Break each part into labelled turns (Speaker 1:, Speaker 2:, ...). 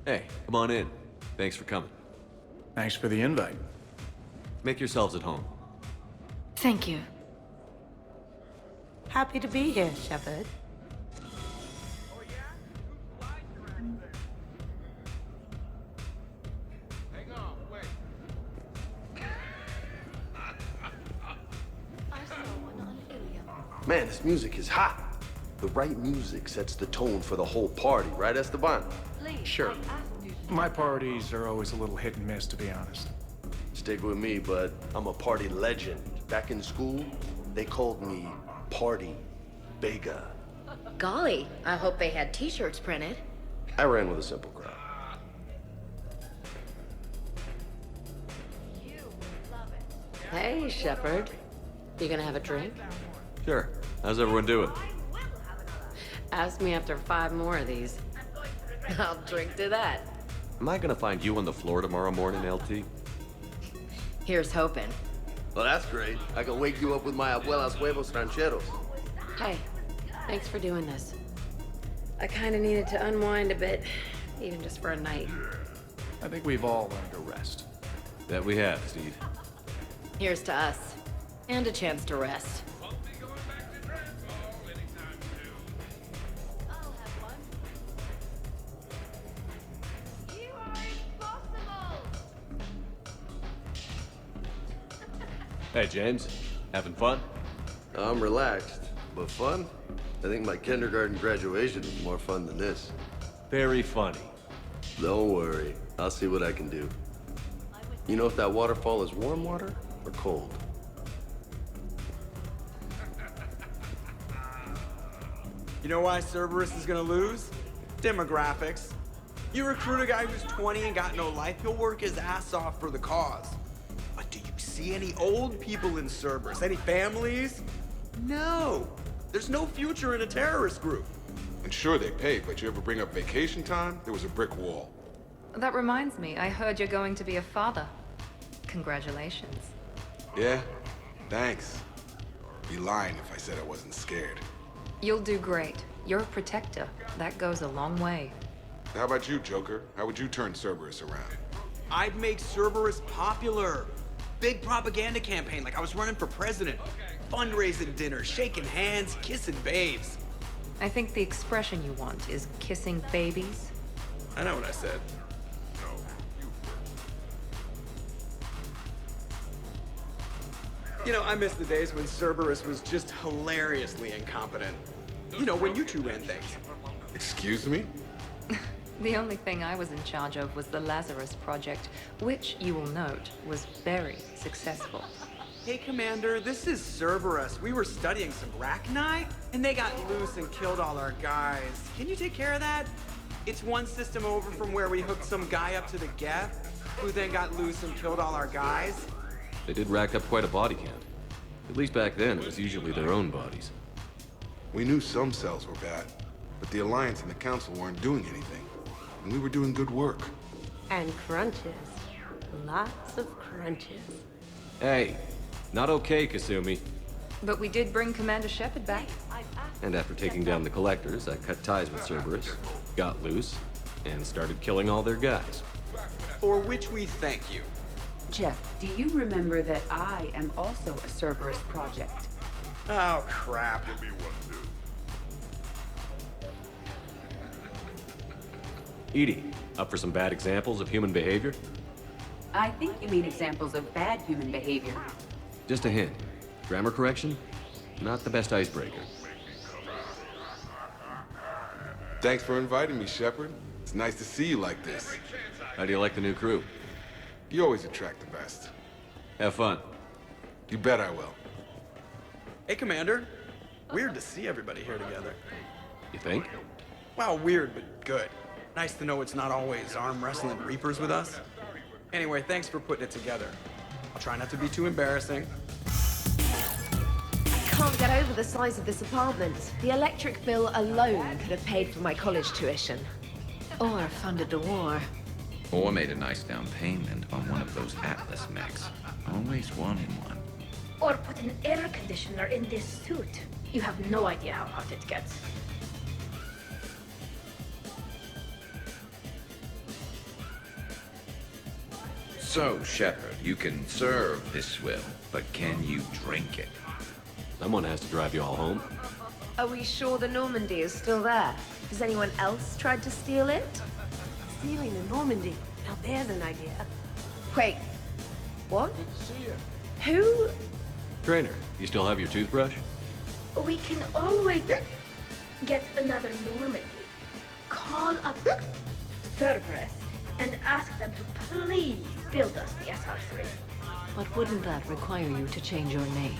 Speaker 1: Hey, come on in. Thanks for coming.
Speaker 2: Thanks for the invite.
Speaker 1: Make yourselves at home.
Speaker 3: Thank you.
Speaker 4: Happy to be here, Shepard.
Speaker 5: Man, this music is hot. The right music sets the tone for the whole party, right, Esteban?
Speaker 2: Sure. My parties are always a little hit and miss, to be honest.
Speaker 5: Stick with me, bud. I'm a party legend. Back in school, they called me Party Bega.
Speaker 6: Golly, I hope they had t-shirts printed.
Speaker 5: I ran with a simple crowd.
Speaker 6: Hey, Shepard. You gonna have a drink?
Speaker 1: Sure. How's everyone doing?
Speaker 6: Ask me after 5 more of these. I'll drink to that.
Speaker 1: Am I gonna find you on the floor tomorrow morning, LT?
Speaker 6: Here's hoping.
Speaker 5: Well, that's great. I can wake you up with my abuela's huevos rancheros.
Speaker 6: Hey, thanks for doing this. I kinda needed to unwind a bit, even just for a night.
Speaker 2: I think we've all learned to rest.
Speaker 1: That we have, Steve.
Speaker 6: Here's to us. And a chance to rest.
Speaker 1: Hey, James. Having fun?
Speaker 5: I'm relaxed, but fun? I think my kindergarten graduation was more fun than this.
Speaker 1: Very funny.
Speaker 5: Don't worry. I'll see what I can do. You know if that waterfall is warm water or cold?
Speaker 7: You know why Cerberus is gonna lose? Demographics. You recruit a guy who's 20 and got no life, he'll work his ass off for the cause. But do you see any old people in Cerberus? Any families? No. There's no future in a terrorist group.
Speaker 8: And sure, they pay, but you ever bring up vacation time, there was a brick wall.
Speaker 3: That reminds me, I heard you're going to be a father. Congratulations.
Speaker 8: Yeah? Thanks. Be lying if I said I wasn't scared.
Speaker 3: You'll do great. You're a protector. That goes a long way.
Speaker 8: How about you, Joker? How would you turn Cerberus around?
Speaker 7: I'd make Cerberus popular. Big propaganda campaign like I was running for president. Fundraising dinner, shaking hands, kissing babes.
Speaker 3: I think the expression you want is kissing babies.
Speaker 7: I know what I said. You know, I miss the days when Cerberus was just hilariously incompetent. You know, when you two ran things.
Speaker 8: Excuse me?
Speaker 3: The only thing I was in charge of was the Lazarus Project, which, you will note, was very successful.
Speaker 7: Hey, Commander, this is Cerberus. We were studying some Rachni, and they got loose and killed all our guys. Can you take care of that? It's one system over from where we hooked some guy up to the Geth, who then got loose and killed all our guys.
Speaker 1: They did rack up quite a body count. At least back then, it was usually their own bodies.
Speaker 8: We knew some cells were bad, but the Alliance and the Council weren't doing anything. And we were doing good work.
Speaker 4: And crunches. Lots of crunches.
Speaker 1: Hey, not okay, Kasumi.
Speaker 3: But we did bring Commander Shepard back.
Speaker 1: And after taking down the Collectors, I cut ties with Cerberus, got loose, and started killing all their guys.
Speaker 7: For which we thank you.
Speaker 9: Jeff, do you remember that I am also a Cerberus project?
Speaker 7: Oh, crap.
Speaker 1: Edie, up for some bad examples of human behavior?
Speaker 9: I think you mean examples of bad human behavior.
Speaker 1: Just a hint. Grammar correction? Not the best icebreaker.
Speaker 8: Thanks for inviting me, Shepard. It's nice to see you like this.
Speaker 1: How do you like the new crew?
Speaker 8: You always attract the best.
Speaker 1: Have fun.
Speaker 8: You bet I will.
Speaker 7: Hey, Commander. Weird to see everybody here together.
Speaker 1: You think?
Speaker 7: Well, weird, but good. Nice to know it's not always arm wrestling reapers with us. Anyway, thanks for putting it together. I'll try not to be too embarrassing.
Speaker 6: I can't get over the size of this apartment. The electric bill alone could have paid for my college tuition. Or funded the war.
Speaker 10: Or made a nice down payment on one of those Atlas mechs. Always wanted one.
Speaker 11: Or put an air conditioner in this suit. You have no idea how hot it gets.
Speaker 10: So, Shepard, you can serve this swill, but can you drink it?
Speaker 1: Someone has to drive you all home.
Speaker 6: Are we sure the Normandy is still there? Has anyone else tried to steal it?
Speaker 4: Stealing the Normandy. Now there's an idea.
Speaker 6: Wait. What? Who?
Speaker 1: Trainer, you still have your toothbrush?
Speaker 11: We can always get another Normandy. Call up Cerberus and ask them to please build us the SR3.
Speaker 12: But wouldn't that require you to change your name?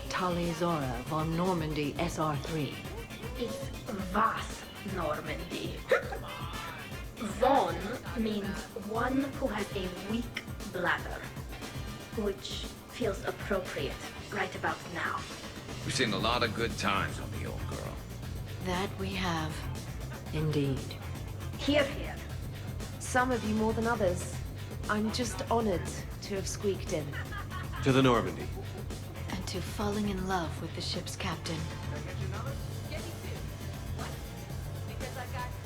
Speaker 12: Tali Zora von Normandy SR3.
Speaker 11: It's Vas Normandy. Von means one who has a weak bladder, which feels appropriate right about now.
Speaker 10: We've seen a lot of good times on the old girl.
Speaker 12: That we have. Indeed.
Speaker 11: Here, here.
Speaker 6: Some of you more than others. I'm just honored to have squeaked in.
Speaker 1: To the Normandy.
Speaker 12: And to falling in love with the ship's captain.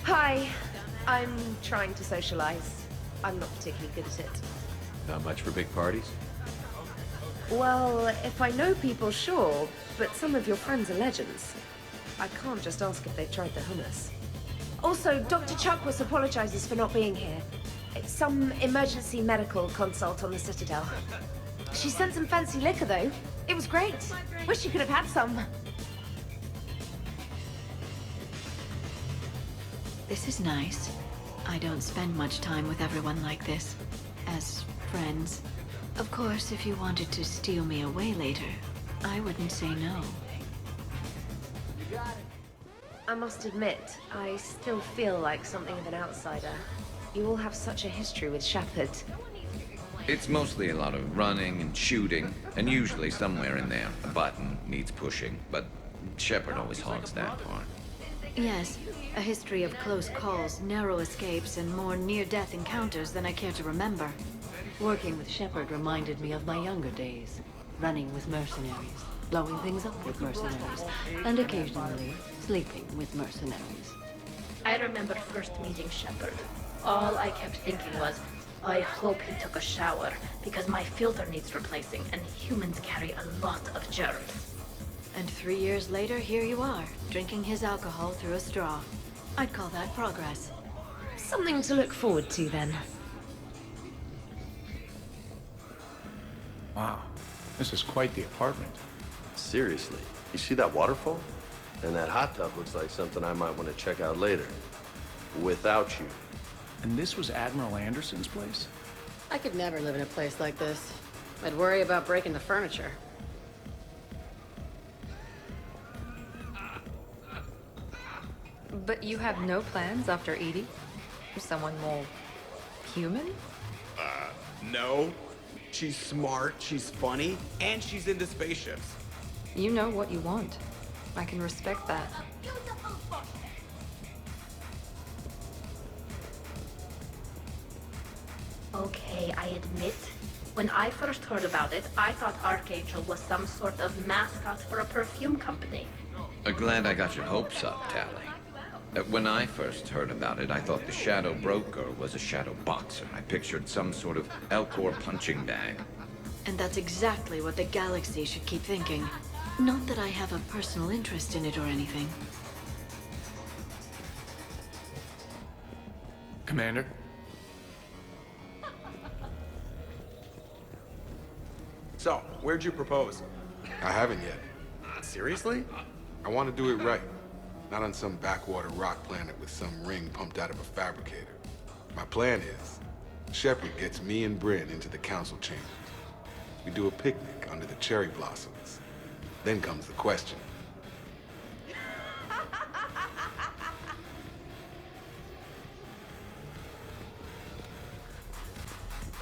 Speaker 6: Hi. I'm trying to socialize. I'm not particularly good at it.
Speaker 1: Not much for big parties?
Speaker 6: Well, if I know people, sure, but some of your friends are legends. I can't just ask if they've tried the hummus. Also, Dr. Chuckworth apologizes for not being here. It's some emergency medical consult on the Citadel. She sent some fancy liquor, though. It was great. Wish you could have had some.
Speaker 12: This is nice. I don't spend much time with everyone like this. As friends. Of course, if you wanted to steal me away later, I wouldn't say no.
Speaker 6: I must admit, I still feel like something of an outsider. You all have such a history with Shepard.
Speaker 10: It's mostly a lot of running and shooting, and usually somewhere in there, a button needs pushing, but Shepard always hogs that part.
Speaker 12: Yes, a history of close calls, narrow escapes, and more near-death encounters than I care to remember. Working with Shepard reminded me of my younger days. Running with mercenaries, blowing things up with mercenaries, and occasionally sleeping with mercenaries.
Speaker 11: I remember first meeting Shepard. All I kept thinking was, I hope he took a shower, because my filter needs replacing, and humans carry a lot of germs.
Speaker 12: And 3 years later, here you are, drinking his alcohol through a straw. I'd call that progress.
Speaker 6: Something to look forward to, then.
Speaker 2: Wow. This is quite the apartment.
Speaker 5: Seriously, you see that waterfall? And that hot tub looks like something I might want to check out later. Without you.
Speaker 2: And this was Admiral Anderson's place?
Speaker 13: I could never live in a place like this. I'd worry about breaking the furniture.
Speaker 3: But you have no plans after Edie? Someone more human?
Speaker 7: No. She's smart, she's funny, and she's into spaceships.
Speaker 3: You know what you want. I can respect that.
Speaker 11: Okay, I admit, when I first heard about it, I thought Archangel was some sort of mascot for a perfume company.
Speaker 10: Glad I got your hopes up, Tally. When I first heard about it, I thought the Shadow Broker was a shadow boxer. I pictured some sort of Elcor punching bag.
Speaker 12: And that's exactly what the galaxy should keep thinking. Not that I have a personal interest in it or anything.
Speaker 2: Commander?
Speaker 7: So, where'd you propose?
Speaker 8: I haven't yet.
Speaker 7: Seriously?
Speaker 8: I want to do it right. Not on some backwater rock planet with some ring pumped out of a fabricator. My plan is, Shepard gets me and Bryn into the council chambers. We do a picnic under the cherry blossoms. Then comes the question.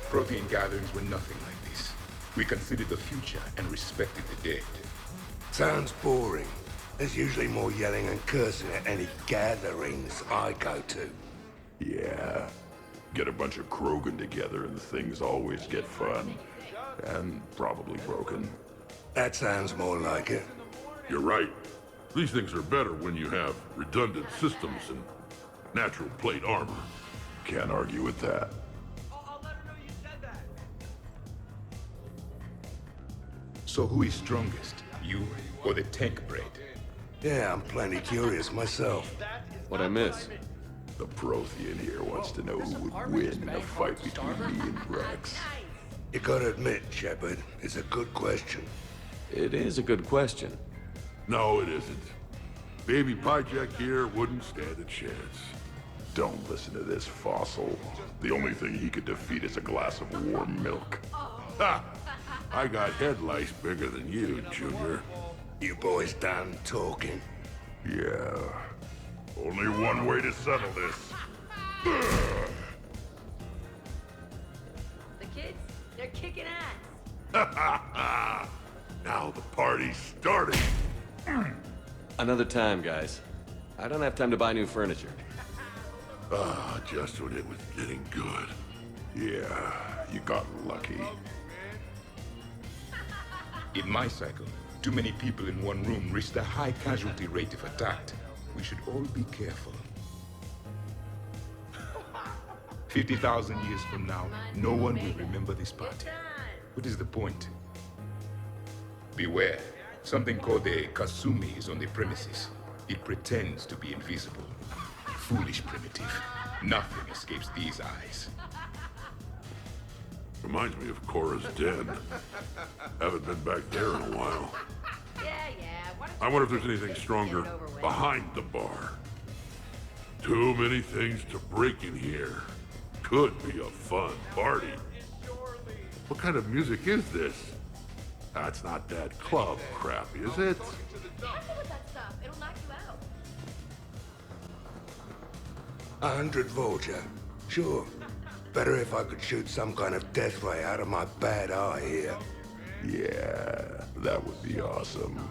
Speaker 14: Protein gatherings were nothing like this. We considered the future and respected the dead.
Speaker 15: Sounds boring. There's usually more yelling and cursing at any gatherings I go to.
Speaker 14: Yeah. Get a bunch of Krogan together and things always get fun. And probably broken.
Speaker 15: That sounds more like it.
Speaker 16: You're right. These things are better when you have redundant systems and natural plate armor.
Speaker 14: Can't argue with that.
Speaker 17: So who is strongest, you or the tech braid?
Speaker 15: Yeah, I'm plenty curious myself.
Speaker 1: What'd I miss?
Speaker 14: The Prothean here wants to know who would win in a fight between me and Rex.
Speaker 15: You gotta admit, Shepard, it's a good question.
Speaker 1: It is a good question.
Speaker 14: No, it isn't. Baby Pyjak here wouldn't stand a chance. Don't listen to this fossil. The only thing he could defeat is a glass of warm milk. Ha! I got head lice bigger than you, Junior.
Speaker 15: You boys done talking?
Speaker 14: Yeah. Only one way to settle this.
Speaker 4: The kids, they're kicking ass.
Speaker 14: Now the party's starting.
Speaker 1: Another time, guys. I don't have time to buy new furniture.
Speaker 14: Ah, just when it was getting good. Yeah, you got lucky.
Speaker 17: In my cycle, too many people in one room risk a high casualty rate if attacked. We should all be careful. 50,000 years from now, no one will remember this party. What is the point? Beware. Something called the Kasumi is on the premises. It pretends to be invisible. Foolish primitive. Nothing escapes these eyes.
Speaker 14: Reminds me of Cora's den. Haven't been back there in a while. I wonder if there's anything stronger behind the bar. Too many things to break in here. Could be a fun party. What kind of music is this? That's not that club crap, is it?
Speaker 4: Careful with that stuff. It'll knock you out.
Speaker 15: 100 Vulture. Sure. Better if I could shoot some kind of death ray out of my bad eye here.
Speaker 14: Yeah, that would be awesome.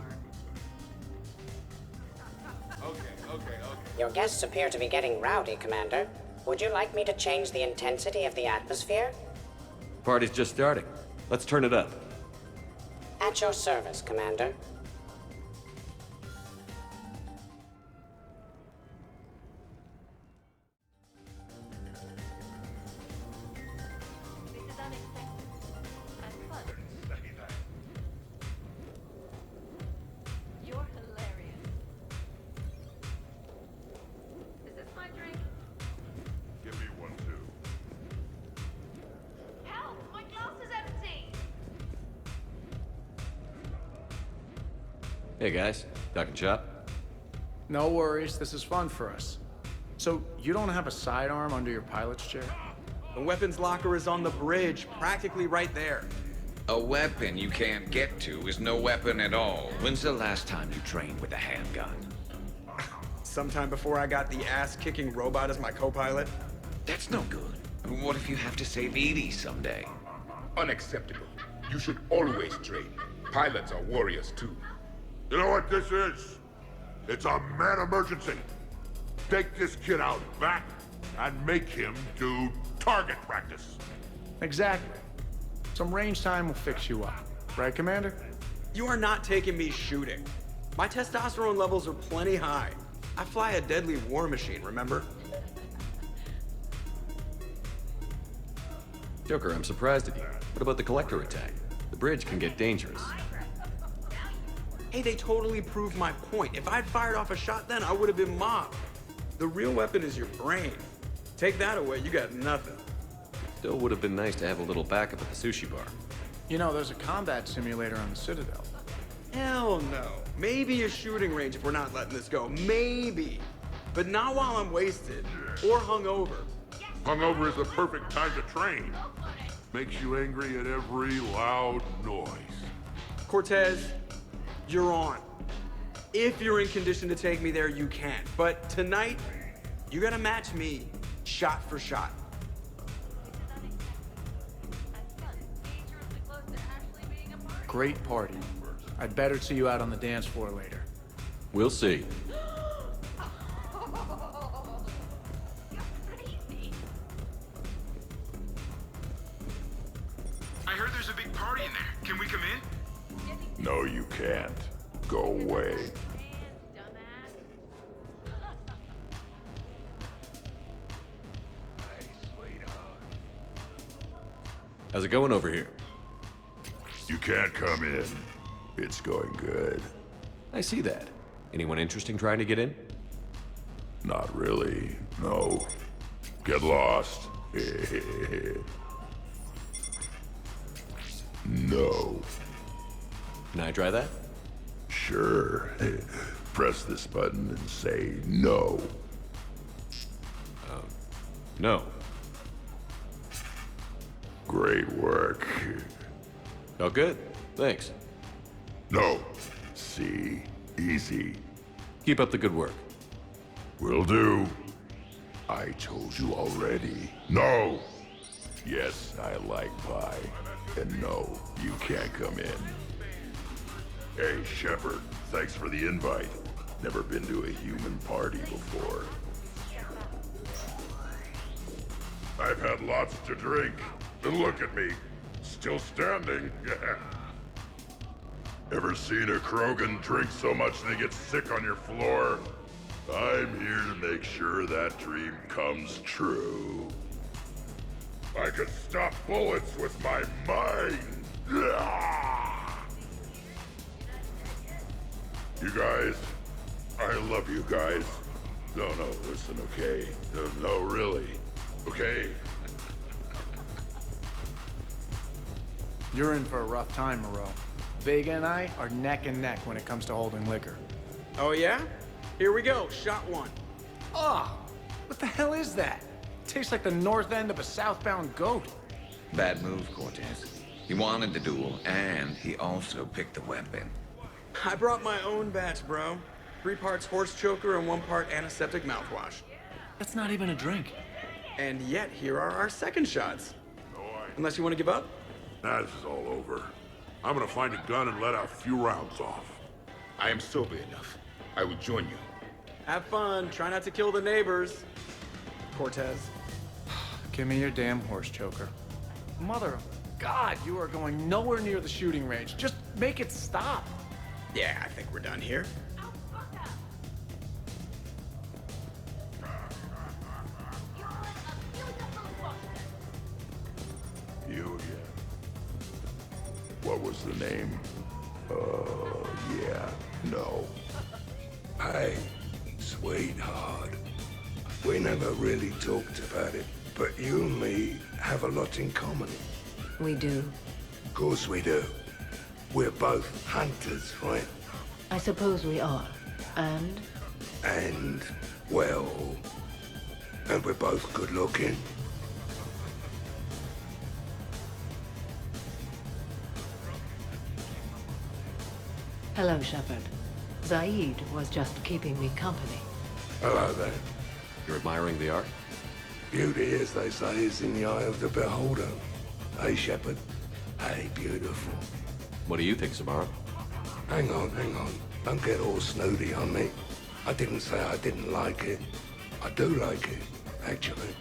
Speaker 18: Your guests appear to be getting rowdy, Commander. Would you like me to change the intensity of the atmosphere?
Speaker 1: Party's just starting. Let's turn it up.
Speaker 18: At your service, Commander.
Speaker 4: You're hilarious. Is this my drink?
Speaker 14: Give me one, too.
Speaker 4: Help! My glass is empty!
Speaker 1: Hey, guys. Talking shop?
Speaker 2: No worries, this is fun for us. So, you don't have a sidearm under your pilot's chair?
Speaker 7: The weapons locker is on the bridge, practically right there.
Speaker 10: A weapon you can't get to is no weapon at all. When's the last time you trained with a handgun?
Speaker 7: Sometime before I got the ass-kicking robot as my co-pilot.
Speaker 10: That's no good. What if you have to save Edie someday?
Speaker 17: Unacceptable. You should always train. Pilots are warriors too.
Speaker 14: You know what this is? It's a mad emergency. Take this kid out back and make him do target practice.
Speaker 2: Exactly. Some range time will fix you up. Right, Commander?
Speaker 7: You are not taking me shooting. My testosterone levels are plenty high. I fly a deadly war machine, remember?
Speaker 1: Joker, I'm surprised at you. What about the collector attack? The bridge can get dangerous.
Speaker 7: Hey, they totally proved my point. If I'd fired off a shot then, I would have been mobbed. The real weapon is your brain. Take that away, you got nothing.
Speaker 1: Still would have been nice to have a little backup at the sushi bar.
Speaker 2: You know, there's a combat simulator on the Citadel.
Speaker 7: Hell no. Maybe a shooting range if we're not letting this go. Maybe. But not while I'm wasted or hungover.
Speaker 14: Hungover is the perfect time to train. Makes you angry at every loud noise.
Speaker 7: Cortez, you're on. If you're in condition to take me there, you can. But tonight, you gotta match me shot for shot.
Speaker 2: Great party. I'd better see you out on the dance floor later.
Speaker 1: We'll see.
Speaker 17: I heard there's a big party in there. Can we come in?
Speaker 14: No, you can't. Go away.
Speaker 1: How's it going over here?
Speaker 16: You can't come in.
Speaker 15: It's going good.
Speaker 1: I see that. Anyone interesting trying to get in?
Speaker 16: Not really, no. Get lost. No.
Speaker 1: Can I try that?
Speaker 16: Sure. Press this button and say no.
Speaker 1: No.
Speaker 16: Great work.
Speaker 1: Oh, good. Thanks.
Speaker 16: No. See? Easy.
Speaker 1: Keep up the good work.
Speaker 16: Will do. I told you already. No! Yes, I like pie. And no, you can't come in. Hey, Shepard, thanks for the invite. Never been to a human party before. I've had lots to drink. And look at me. Still standing. Ever seen a Krogan drink so much they get sick on your floor? I'm here to make sure that dream comes true. I could stop bullets with my mind. You guys, I love you guys. No, listen, okay? No, really. Okay?
Speaker 2: You're in for a rough time, Moreau. Vega and I are neck and neck when it comes to holding liquor.
Speaker 7: Oh yeah? Here we go, shot one.
Speaker 2: Oh, what the hell is that? Tastes like the north end of a southbound goat.
Speaker 10: Bad move, Cortez. He wanted the duel, and he also picked the weapon.
Speaker 7: I brought my own batch, bro. 3 parts horse choker and 1 part antiseptic mouthwash.
Speaker 2: That's not even a drink.
Speaker 7: And yet, here are our second shots. Unless you want to give up?
Speaker 16: Nah, this is all over. I'm gonna find a gun and let a few rounds off.
Speaker 17: I am sober enough. I will join you.
Speaker 7: Have fun. Try not to kill the neighbors. Cortez.
Speaker 2: Give me your damn horse choker. Mother of God, you are going nowhere near the shooting range. Just make it stop.
Speaker 7: Yeah, I think we're done here.
Speaker 16: You again. What was the name? Yeah, no.
Speaker 15: Hey, sweetheart. We never really talked about it, but you and me have a lot in common.
Speaker 12: We do.
Speaker 15: Of course we do. We're both hunters, right?
Speaker 12: I suppose we are. And?
Speaker 15: And, well... And we're both good looking.
Speaker 12: Hello, Shepard. Zaid was just keeping me company.
Speaker 15: Hello there.
Speaker 1: You're admiring the art?
Speaker 15: Beauty, as they say, is in the eye of the beholder. Hey, Shepard. Hey, beautiful.
Speaker 1: What do you think, Samara?
Speaker 15: Hang on. Don't get all snooty on me. I didn't say I didn't like it. I do like it, actually.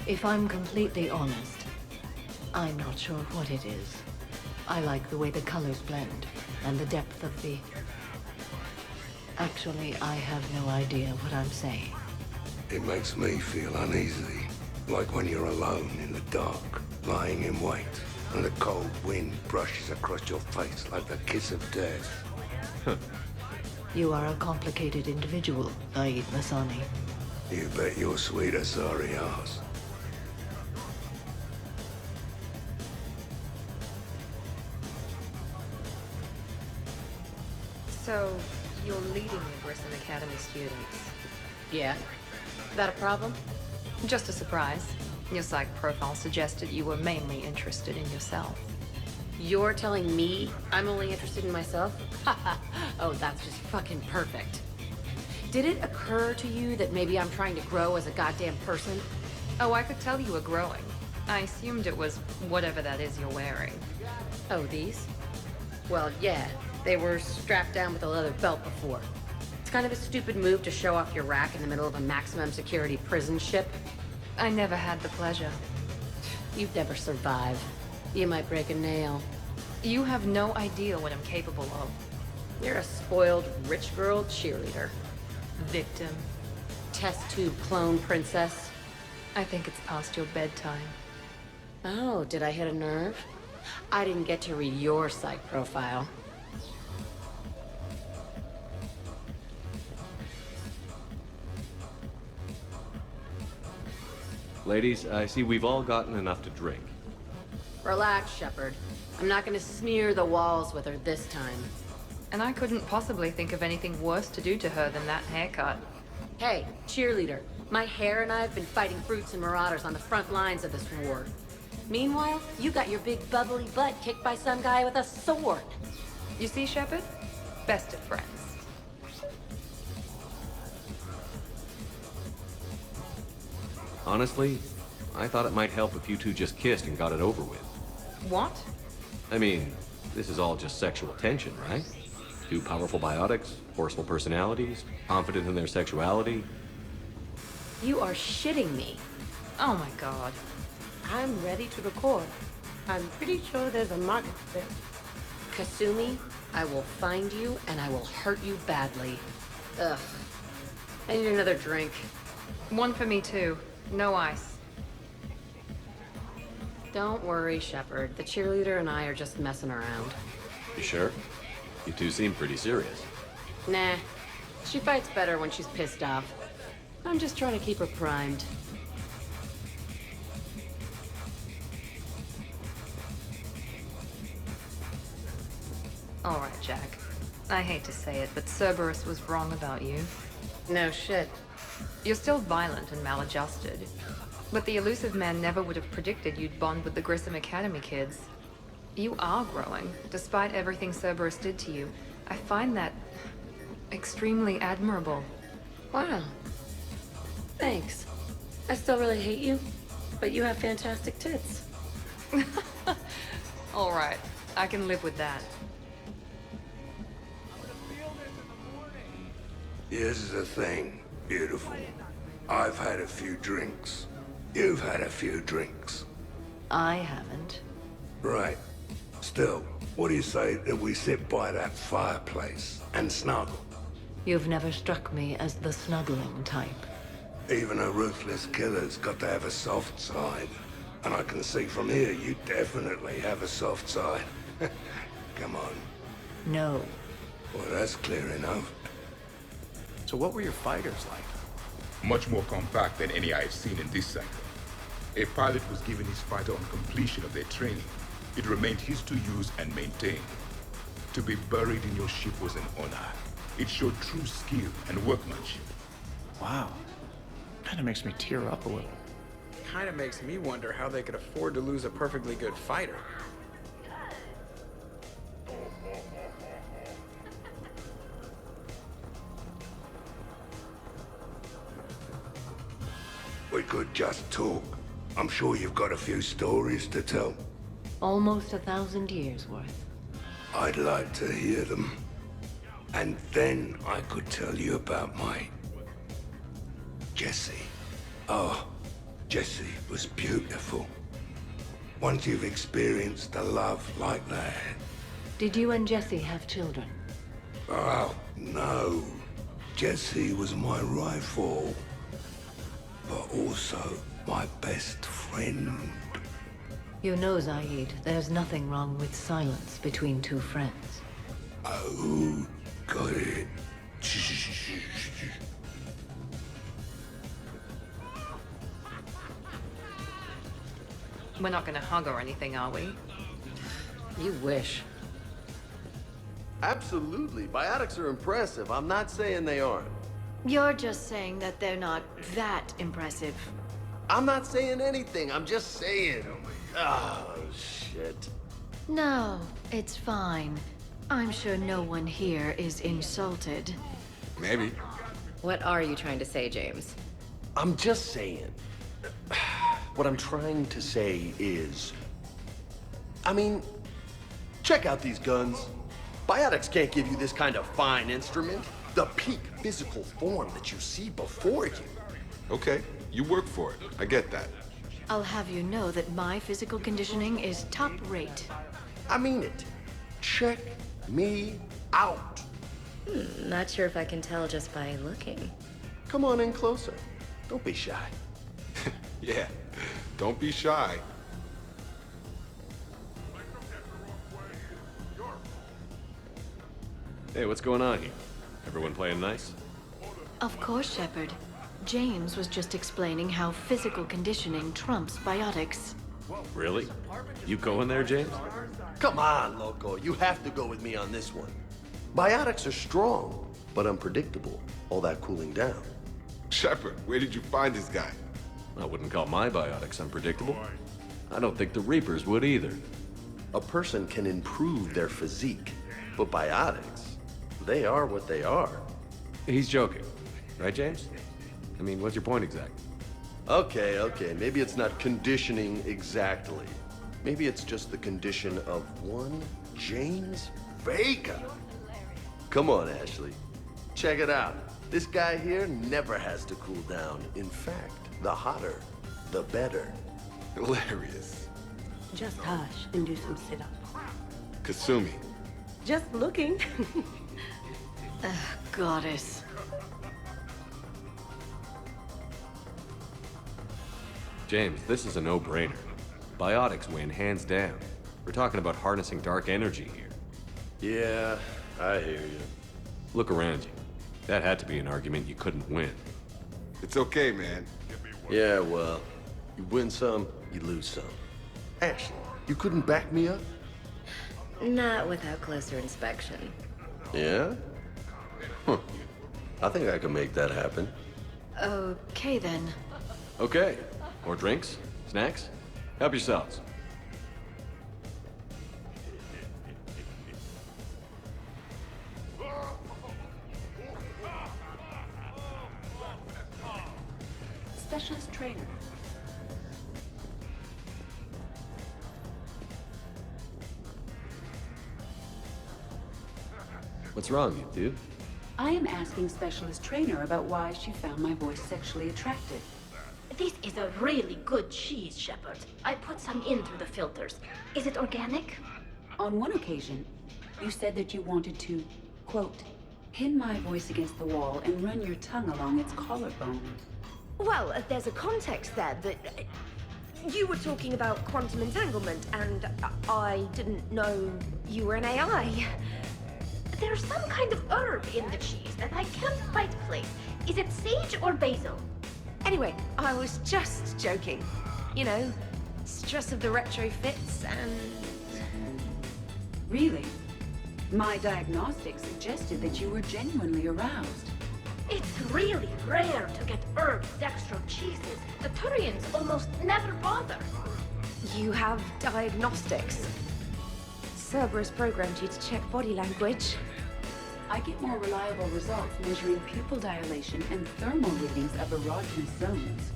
Speaker 12: If I'm completely honest, I'm not sure what it is. I like the way the colors blend, and the depth of the... Actually, I have no idea what I'm saying.
Speaker 15: It makes me feel uneasy. Like when you're alone in the dark, lying in wait, and the cold wind brushes across your face like the kiss of death.
Speaker 12: You are a complicated individual, Zaid Masani.
Speaker 15: You bet your sweeter sorry ass.
Speaker 3: So, you're leading the Grissom Academy students.
Speaker 13: Yeah. That a problem?
Speaker 3: Just a surprise. Your psych profile suggested you were mainly interested in yourself.
Speaker 13: You're telling me I'm only interested in myself? Oh, that's just fucking perfect. Did it occur to you that maybe I'm trying to grow as a goddamn person?
Speaker 3: Oh, I could tell you were growing. I assumed it was whatever that is you're wearing.
Speaker 13: Oh, these? Well, yeah. They were strapped down with a leather belt before. It's kind of a stupid move to show off your rack in the middle of a maximum security prison ship.
Speaker 3: I never had the pleasure.
Speaker 13: You'd never survive. You might break a nail.
Speaker 3: You have no idea what I'm capable of.
Speaker 13: You're a spoiled rich girl cheerleader.
Speaker 3: Victim.
Speaker 13: Test tube clone princess.
Speaker 3: I think it's past your bedtime.
Speaker 13: Oh, did I hit a nerve? I didn't get to read your psych profile.
Speaker 1: Ladies, I see we've all gotten enough to drink.
Speaker 13: Relax, Shepard. I'm not gonna smear the walls with her this time.
Speaker 3: And I couldn't possibly think of anything worse to do to her than that haircut.
Speaker 13: Hey, cheerleader. My hair and I have been fighting brutes and marauders on the front lines of this war. Meanwhile, you got your big bubbly butt kicked by some guy with a sword.
Speaker 3: You see, Shepard? Best of friends.
Speaker 1: Honestly, I thought it might help if you two just kissed and got it over with.
Speaker 3: What?
Speaker 1: I mean, this is all just sexual tension, right? Two powerful biotics, forceful personalities, confident in their sexuality.
Speaker 13: You are shitting me.
Speaker 3: Oh my god.
Speaker 4: I'm ready to record. I'm pretty sure there's a market for this.
Speaker 13: Kasumi, I will find you and I will hurt you badly. Ugh. I need another drink.
Speaker 3: One for me too. No ice.
Speaker 13: Don't worry, Shepard. The cheerleader and I are just messing around.
Speaker 1: You sure? You two seem pretty serious.
Speaker 13: Nah. She fights better when she's pissed off. I'm just trying to keep her primed.
Speaker 3: All right, Jack. I hate to say it, but Cerberus was wrong about you.
Speaker 13: No shit.
Speaker 3: You're still violent and maladjusted. But the elusive man never would have predicted you'd bond with the Grissom Academy kids. You are growing, despite everything Cerberus did to you. I find that extremely admirable.
Speaker 13: Wow. Thanks. I still really hate you, but you have fantastic tits.
Speaker 3: All right, I can live with that.
Speaker 15: Here's the thing, beautiful. I've had a few drinks. You've had a few drinks.
Speaker 12: I haven't.
Speaker 15: Right. Still, what do you say that we sit by that fireplace and snuggle?
Speaker 12: You've never struck me as the snuggling type.
Speaker 15: Even a ruthless killer's got to have a soft side. And I can see from here you definitely have a soft side. Come on.
Speaker 12: No.
Speaker 15: Well, that's clear enough.
Speaker 2: So what were your fighters like?
Speaker 17: Much more compact than any I've seen in this sector. A pilot was given his fighter on completion of their training. It remained his to use and maintain. To be buried in your ship was an honor. It showed true skill and workmanship.
Speaker 2: Wow. Kinda makes me tear up a little.
Speaker 7: Kinda makes me wonder how they could afford to lose a perfectly good fighter.
Speaker 15: We could just talk. I'm sure you've got a few stories to tell.
Speaker 12: Almost 1,000 years worth.
Speaker 15: I'd like to hear them. And then I could tell you about my... Jessie. Oh, Jessie was beautiful. Once you've experienced a love like that...
Speaker 12: Did you and Jessie have children?
Speaker 15: Oh, no. Jessie was my rival. But also my best friend.
Speaker 12: You know, Zaid, there's nothing wrong with silence between two friends.
Speaker 15: Oh, got it.
Speaker 3: We're not gonna hug or anything, are we?
Speaker 13: You wish.
Speaker 5: Absolutely. Biotics are impressive. I'm not saying they aren't.
Speaker 12: You're just saying that they're not that impressive.
Speaker 5: I'm not saying anything. I'm just saying. Oh, shit.
Speaker 12: No, it's fine. I'm sure no one here is insulted.
Speaker 8: Maybe.
Speaker 13: What are you trying to say, James?
Speaker 5: I'm just saying. What I'm trying to say is... I mean, check out these guns. Biotics can't give you this kind of fine instrument. The peak physical form that you see before you.
Speaker 8: Okay, you work for it. I get that.
Speaker 12: I'll have you know that my physical conditioning is top rate.
Speaker 5: I mean it. Check me out.
Speaker 19: Not sure if I can tell just by looking.
Speaker 5: Come on in closer. Don't be shy.
Speaker 8: Yeah, don't be shy.
Speaker 1: Hey, what's going on here? Everyone playing nice?
Speaker 12: Of course, Shepard. James was just explaining how physical conditioning trumps biotics.
Speaker 1: Really? You going there, James?
Speaker 5: Come on, Loco. You have to go with me on this one. Biotics are strong, but unpredictable. All that cooling down.
Speaker 8: Shepard, where did you find this guy?
Speaker 1: I wouldn't call my biotics unpredictable. I don't think the Reapers would either.
Speaker 5: A person can improve their physique, but biotics, they are what they are.
Speaker 1: He's joking. Right, James? I mean, what's your point exactly?
Speaker 5: Okay. Maybe it's not conditioning exactly. Maybe it's just the condition of one James Vega. Come on, Ashley. Check it out. This guy here never has to cool down. In fact, the hotter, the better.
Speaker 8: Hilarious.
Speaker 4: Just hush and do some sit-ups.
Speaker 8: Kasumi.
Speaker 4: Just looking.
Speaker 12: Goddess.
Speaker 1: James, this is a no-brainer. Biotics win, hands down. We're talking about harnessing dark energy here.
Speaker 5: Yeah, I hear you.
Speaker 1: Look around you. That had to be an argument you couldn't win.
Speaker 8: It's okay, man.
Speaker 5: Yeah, well, you win some, you lose some. Ashley, you couldn't back me up?
Speaker 19: Not without closer inspection.
Speaker 5: Yeah? Huh. I think I can make that happen.
Speaker 12: Okay, then.
Speaker 1: Okay. More drinks? Snacks? Help yourselves.
Speaker 9: Specialist trainer.
Speaker 1: What's wrong, you two?
Speaker 9: I am asking Specialist Trainer about why she found my voice sexually attractive.
Speaker 11: This is a really good cheese, Shepard. I put some in through the filters. Is it organic?
Speaker 9: On one occasion, you said that you wanted to, quote, pin my voice against the wall and run your tongue along its collarbone.
Speaker 6: Well, there's a context there that... you were talking about quantum entanglement, and I didn't know you were an AI.
Speaker 11: There's some kind of herb in the cheese that I can't quite place. Is it sage or basil?
Speaker 6: Anyway, I was just joking. You know, stress of the retrofits and...
Speaker 9: Really? My diagnostics suggested that you were genuinely aroused.
Speaker 11: It's really rare to get herb dextro cheeses. The Turians almost never bother.
Speaker 6: You have diagnostics. Cerberus programmed you to check body language.
Speaker 9: I get more reliable results measuring pupil dilation and thermal readings of erogenous zones.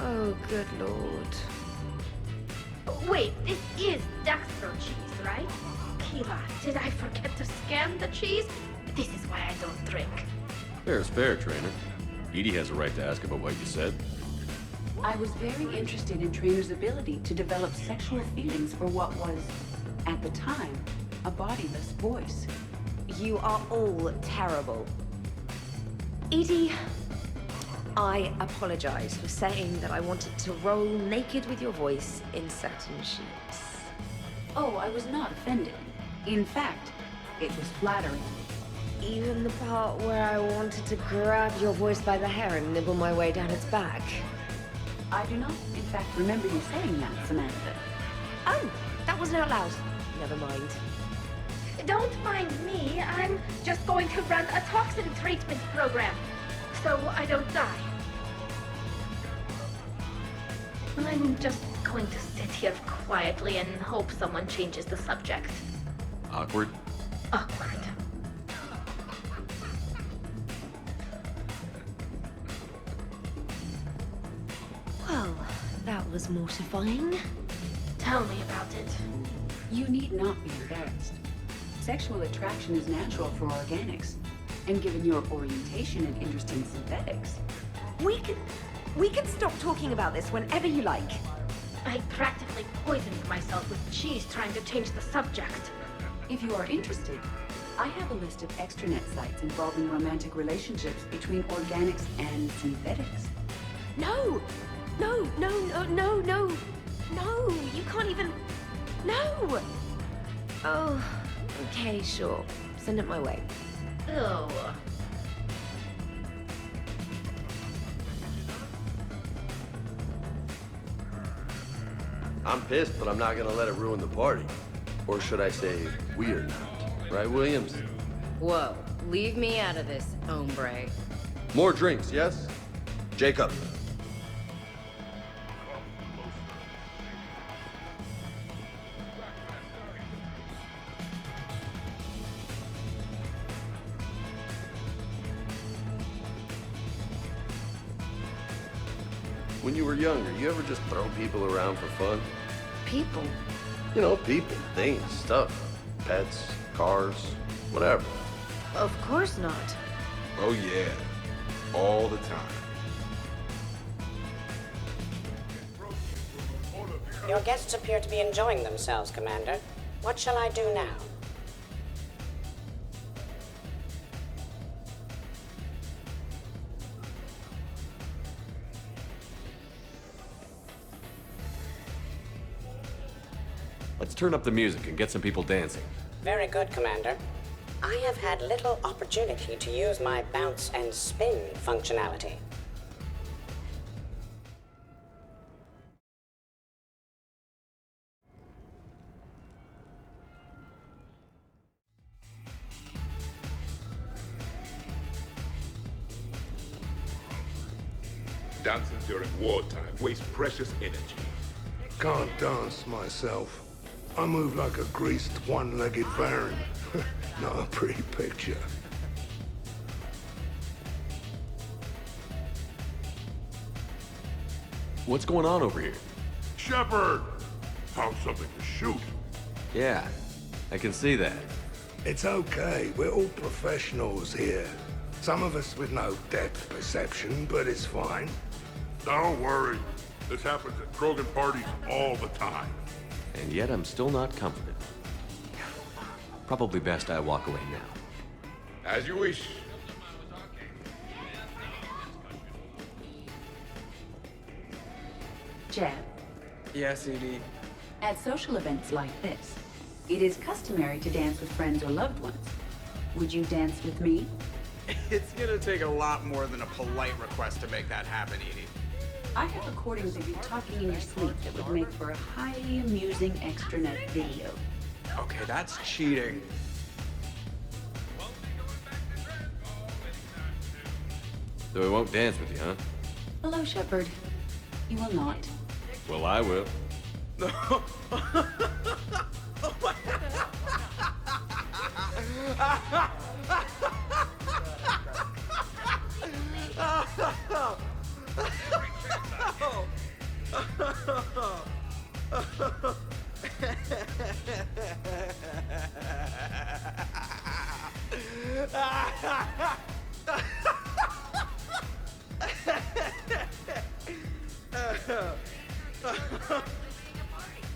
Speaker 6: Oh, good lord.
Speaker 11: Wait, this is dextro cheese, right? Keela, did I forget to scan the cheese? This is why I don't drink.
Speaker 1: Fair is fair, Trainer. Edie has a right to ask about what you said.
Speaker 9: I was very interested in Trainer's ability to develop sexual feelings for what was, at the time, a bodiless voice.
Speaker 6: You are all terrible. Edie, I apologize for saying that I wanted to roll naked with your voice in satin sheets.
Speaker 9: Oh, I was not offended. In fact, it was flattering.
Speaker 6: Even the part where I wanted to grab your voice by the hair and nibble my way down its back.
Speaker 9: I do not, in fact, remember you saying that, Samantha.
Speaker 6: Oh, that wasn't out loud. Never mind.
Speaker 11: Don't mind me. I'm just going to run a toxin treatment program, so I don't die. I'm just going to sit here quietly and hope someone changes the subject.
Speaker 1: Awkward?
Speaker 11: Awkward.
Speaker 6: Well, that was mortifying.
Speaker 11: Tell me about it.
Speaker 9: You need not be embarrassed. Sexual attraction is natural for organics, and given your orientation and interest in synthetics...
Speaker 6: We can stop talking about this whenever you like.
Speaker 11: I practically poisoned myself with cheese trying to change the subject.
Speaker 9: If you are interested, I have a list of extranet sites involving romantic relationships between organics and synthetics.
Speaker 6: No! No, you can't even... No! Oh, okay, sure. Send it my way.
Speaker 12: Ew.
Speaker 5: I'm pissed, but I'm not gonna let it ruin the party. Or should I say, we're not. Right, Williams?
Speaker 19: Whoa, leave me out of this, hombre.
Speaker 5: More drinks, yes? Jacob. When you were younger, you ever just throw people around for fun?
Speaker 19: People?
Speaker 5: You know, people, things, stuff. Pets, cars, whatever.
Speaker 19: Of course not.
Speaker 8: Oh yeah, all the time.
Speaker 18: Your guests appear to be enjoying themselves, Commander. What shall I do now?
Speaker 1: Let's turn up the music and get some people dancing.
Speaker 18: Very good, Commander. I have had little opportunity to use my bounce and spin functionality.
Speaker 17: Dancing during wartime wastes precious energy.
Speaker 15: Can't dance myself. I move like a greased one-legged baron. Not a pretty picture.
Speaker 1: What's going on over here?
Speaker 14: Shepard! Found something to shoot.
Speaker 1: Yeah, I can see that.
Speaker 15: It's okay. We're all professionals here. Some of us with no depth perception, but it's fine.
Speaker 14: Don't worry. This happens at Krogan parties all the time.
Speaker 1: And yet I'm still not comforted. Probably best I walk away now.
Speaker 17: As you wish.
Speaker 9: Jeb,
Speaker 2: Yes, Edie.
Speaker 9: at social events like this, it is customary to dance with friends or loved ones. Would you dance with me?
Speaker 2: It's gonna take a lot more than a polite request to make that happen, Edie.
Speaker 9: I have recordings of you talking in your sleep that would make for a highly amusing extranet video.
Speaker 2: Okay, that's cheating.
Speaker 1: So I won't dance with you, huh?
Speaker 9: Hello, Shepard. You will not.
Speaker 1: Well, I will.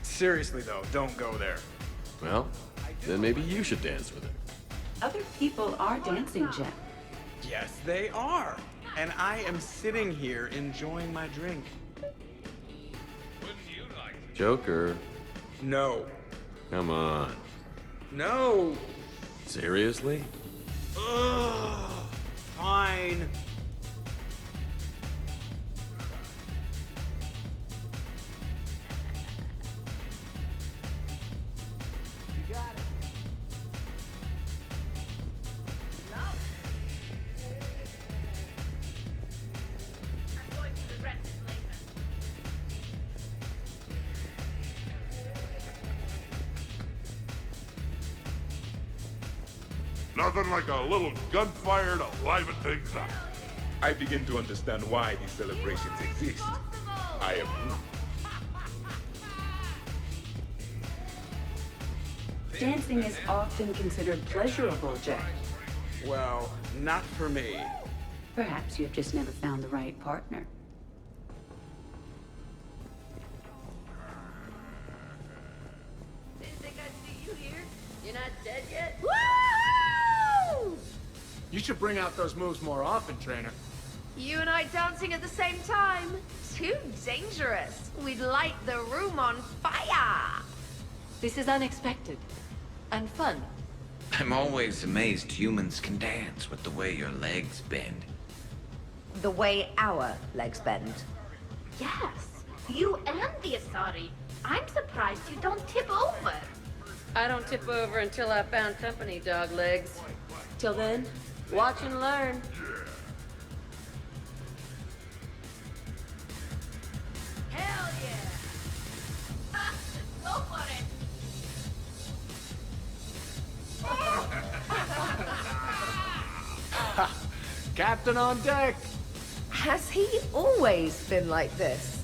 Speaker 2: Seriously, though, don't go there.
Speaker 1: Well, then maybe you should dance with her.
Speaker 9: Other people are dancing, Jeb.
Speaker 2: Yes, they are. And I am sitting here enjoying my drink.
Speaker 1: Joker.
Speaker 2: No.
Speaker 1: Come on.
Speaker 2: No.
Speaker 1: Seriously?
Speaker 2: Ugh. Fine.
Speaker 14: Nothing like a little gunfire to liven things up.
Speaker 17: I begin to understand why these celebrations exist. I approve.
Speaker 9: Dancing is often considered pleasurable, Jeb.
Speaker 2: Well, not for me.
Speaker 9: Perhaps you have just never found the right partner.
Speaker 12: Didn't think I'd see you here. You're not dead yet?
Speaker 2: Woo! You should bring out those moves more often, trainer.
Speaker 6: You and I dancing at the same time? Too dangerous. We'd light the room on fire.
Speaker 12: This is unexpected. And fun.
Speaker 10: I'm always amazed humans can dance with the way your legs bend.
Speaker 6: The way our legs bend.
Speaker 11: Yes, you and the Asari. I'm surprised you don't tip over.
Speaker 13: I don't tip over until I found company, dog legs. Till then, watch and learn.
Speaker 11: Hell yeah! Go for it!
Speaker 2: Captain on deck!
Speaker 6: Has he always been like this?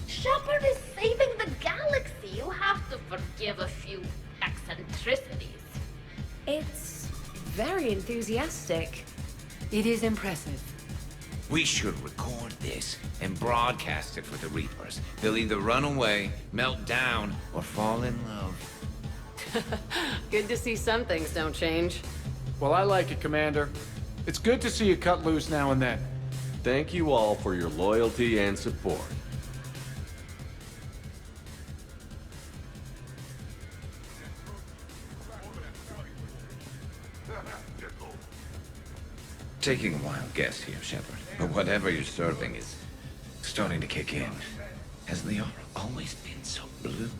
Speaker 11: Shepard is saving the galaxy. You have to forgive a few eccentricities.
Speaker 6: It's very enthusiastic.
Speaker 12: It is impressive.
Speaker 10: We should record this and broadcast it for the Reapers. They'll either run away, melt down, or fall in love.
Speaker 13: Good to see some things don't change.
Speaker 2: Well, I like it, Commander. It's good to see you cut loose now and then.
Speaker 1: Thank you all for your loyalty and support.
Speaker 10: Taking a wild guess here, Shepard, but whatever you're serving is starting to kick in. Has Liara always been so blue?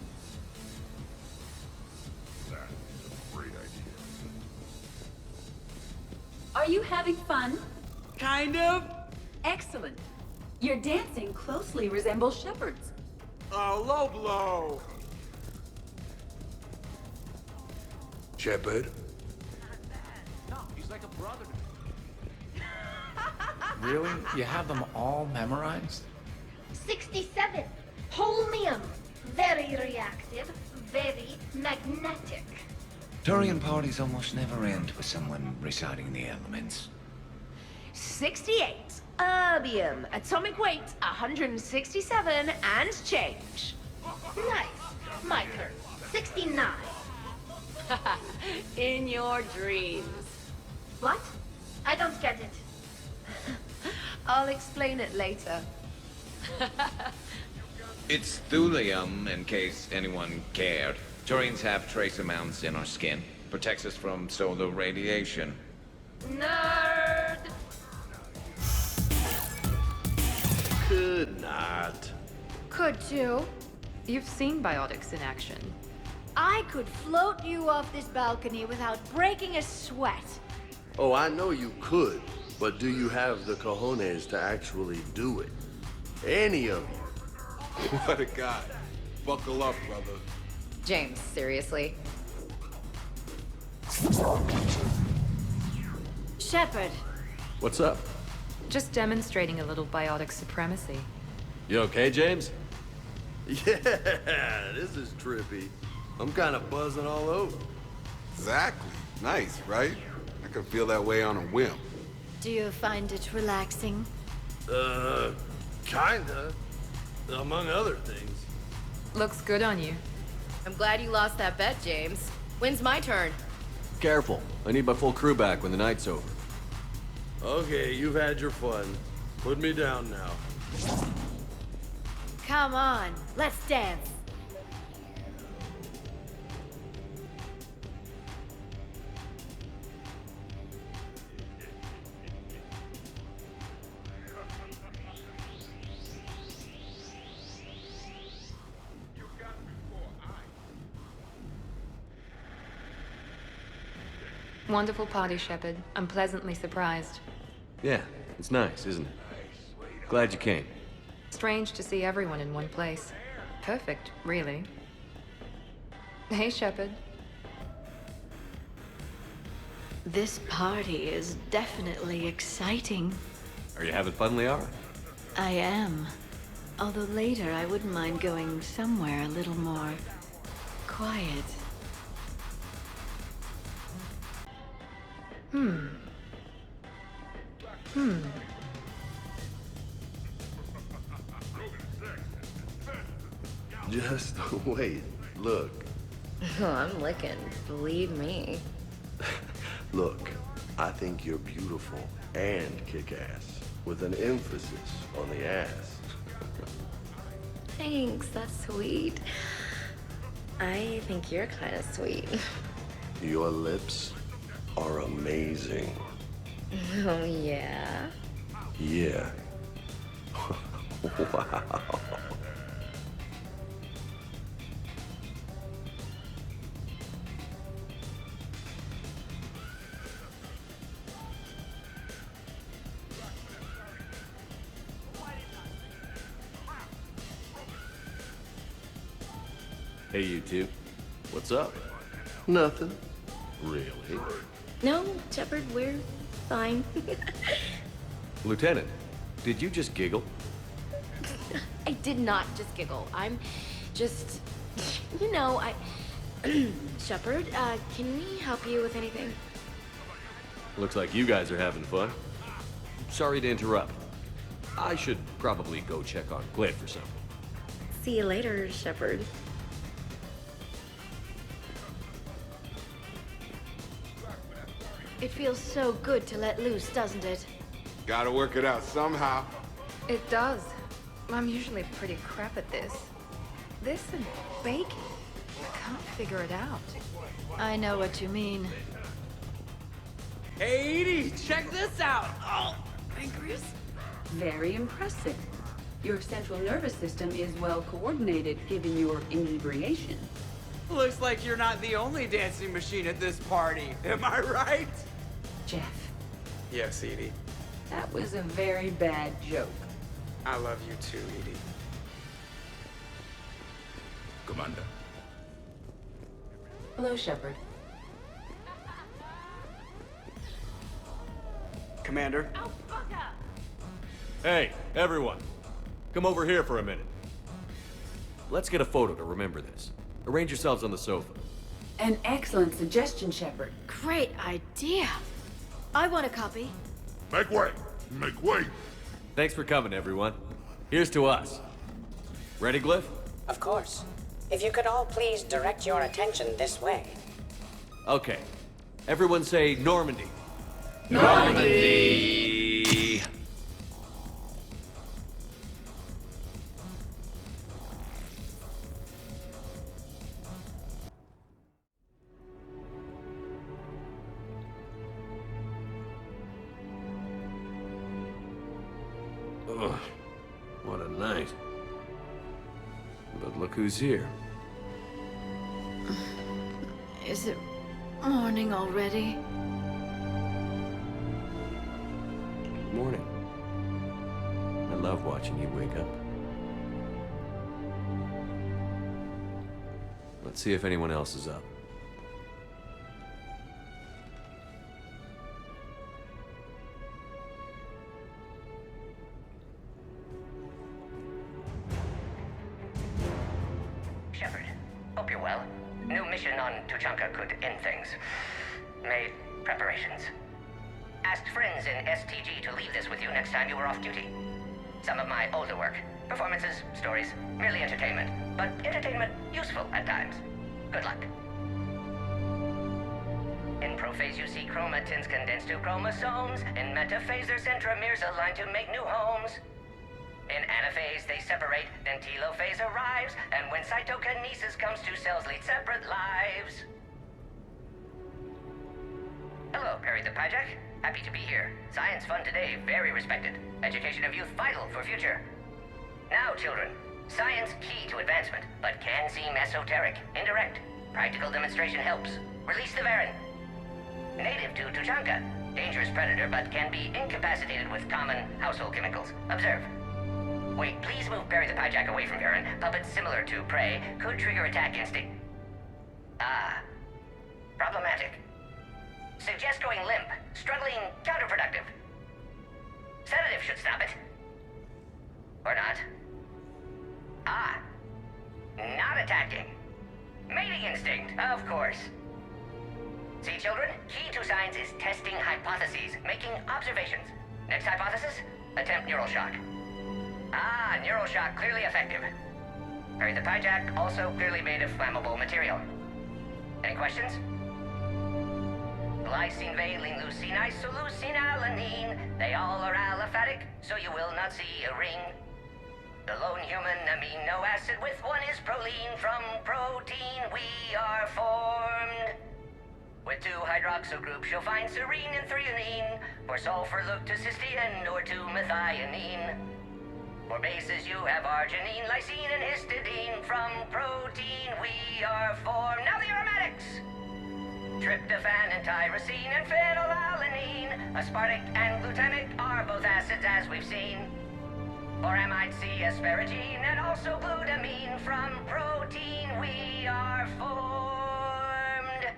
Speaker 9: Are you having fun?
Speaker 7: Kind of.
Speaker 9: Excellent. Your dancing closely resembles Shepard's.
Speaker 7: Oh, low blow.
Speaker 15: Shepard?
Speaker 2: No, he's like a brother to me. Really? You have them all memorized?
Speaker 11: 67. Holmium. Very reactive, very magnetic.
Speaker 10: Turian parties almost never end with someone reciting the elements.
Speaker 6: 68. Erbium. Atomic weight 167 and change.
Speaker 11: Nice. My turn. 69.
Speaker 13: In your dreams.
Speaker 11: What? I don't get it.
Speaker 6: I'll explain it later.
Speaker 10: It's thulium, in case anyone cared. Turians have trace amounts in our skin. Protects us from solar radiation.
Speaker 11: Nerd!
Speaker 5: Could not.
Speaker 3: Could too. You've seen biotics in action.
Speaker 20: I could float you off this balcony without breaking a sweat.
Speaker 5: Oh, I know you could, but do you have the cojones to actually do it? Any of you?
Speaker 8: What a guy. Buckle up, brother.
Speaker 3: James, seriously?
Speaker 20: Shepard.
Speaker 1: What's up?
Speaker 3: Just demonstrating a little biotic supremacy.
Speaker 1: You okay, James?
Speaker 5: Yeah, this is trippy. I'm kind of buzzing all over.
Speaker 8: Exactly. Nice, right? I could feel that way on a whim.
Speaker 20: Do you find it relaxing?
Speaker 5: Kinda. Among other things.
Speaker 3: Looks good on you.
Speaker 13: I'm glad you lost that bet, James. When's my turn?
Speaker 1: Careful. I need my full crew back when the night's over.
Speaker 5: Okay, you've had your fun. Put me down now.
Speaker 20: Come on, let's dance.
Speaker 3: Wonderful party, Shepard. I'm pleasantly surprised.
Speaker 1: Yeah, it's nice, isn't it? Glad you came.
Speaker 3: Strange to see everyone in one place. Perfect, really. Hey, Shepard.
Speaker 12: This party is definitely exciting.
Speaker 1: Are you having fun, Liara?
Speaker 12: I am. Although later I wouldn't mind going somewhere a little more quiet.
Speaker 5: Just wait. Look.
Speaker 19: Oh, I'm licking. Believe me.
Speaker 5: Look, I think you're beautiful and kick-ass, with an emphasis on the ass.
Speaker 19: Thanks, that's sweet. I think you're kind of sweet.
Speaker 5: Your lips are amazing.
Speaker 19: Oh, yeah?
Speaker 5: Yeah. Wow.
Speaker 1: Hey, you two. What's up?
Speaker 5: Nothing.
Speaker 1: Really?
Speaker 19: No, Shepard, we're fine.
Speaker 1: Lieutenant, did you just giggle?
Speaker 6: I did not just giggle. I'm just, you know, Shepard, can we help you with anything?
Speaker 1: Looks like you guys are having fun. Sorry to interrupt. I should probably go check on Glyph or something.
Speaker 19: See you later, Shepard.
Speaker 20: It feels so good to let loose, doesn't it?
Speaker 8: Gotta work it out somehow.
Speaker 3: It does. I'm usually pretty crap at this. This and baking. I can't figure it out.
Speaker 20: I know what you mean.
Speaker 7: Hey, Edie, check this out! Oh,
Speaker 9: Pancreas? Very impressive. Your central nervous system is well coordinated given your inebriation.
Speaker 7: Looks like you're not the only dancing machine at this party. Am I right?
Speaker 9: Jeff,
Speaker 7: Yes, Edie.
Speaker 9: that was a very bad joke.
Speaker 7: I love you too, Edie.
Speaker 17: Commander.
Speaker 9: Hello, Shepard.
Speaker 7: Commander?
Speaker 1: Hey, everyone. Come over here for a minute. Let's get a photo to remember this. Arrange yourselves on the sofa.
Speaker 9: An excellent suggestion, Shepard.
Speaker 20: Great idea. I want a copy.
Speaker 14: Make way! Make way!
Speaker 1: Thanks for coming, everyone. Here's to us. Ready, Glyph?
Speaker 18: Of course. If you could all please direct your attention this way.
Speaker 1: Okay. Everyone say Normandy.
Speaker 18: Normandy!
Speaker 1: Ugh, what a night. But look who's here.
Speaker 20: Is it morning already?
Speaker 1: Good morning. I love watching you wake up. Let's see if anyone else is up.
Speaker 21: Shepard, hope you're well. New mission on Tuchanka could end things. Made preparations. Asked friends in STG to leave this with you next time you were off duty. Some of my older work. Performances, stories, merely entertainment. But entertainment useful at times. Good luck. In prophase you see chromatins condensed to chromosomes. In metaphase their centromeres align to make new homes. In anaphase they separate, then telophase arrives, and when cytokinesis comes, two cells lead separate lives. Hello, Perry the Pajak. Happy to be here. Science fun today, very respected. Education of youth vital for future. Now, children, science key to advancement, but can seem esoteric, indirect. Practical demonstration helps. Release the Varan. Native to Tuchanka. Dangerous predator, but can be incapacitated with common household chemicals. Observe. Wait, please move Perry the Pajak away from Varan. Puppets similar to prey could trigger attack instinct. Ah. Problematic. Suggest going limp. Struggling, counterproductive. Sedative should stop it. Or not. Ah. Not attacking. Mating instinct, of course. See, children? Key to science is testing hypotheses, making observations. Next hypothesis? Attempt neural shock. Ah, neural shock clearly effective. Perry the Pajak also clearly made of flammable material. Any questions? Glycine, valine, leucine, isoleucine, alanine. They all are aliphatic, so you will not see a ring. The lone human amino acid with one is proline. From protein we are formed. With 2 hydroxyl groups, you'll find serine and threonine. For sulfur, look to cysteine or to methionine. For bases, you have arginine, lysine, and histidine. From protein, we are formed. Now the aromatics! Tryptophan and tyrosine and phenylalanine. Aspartic and glutamic are both acids, as we've seen. For amide C, asparagine, and also glutamine. From protein, we are formed.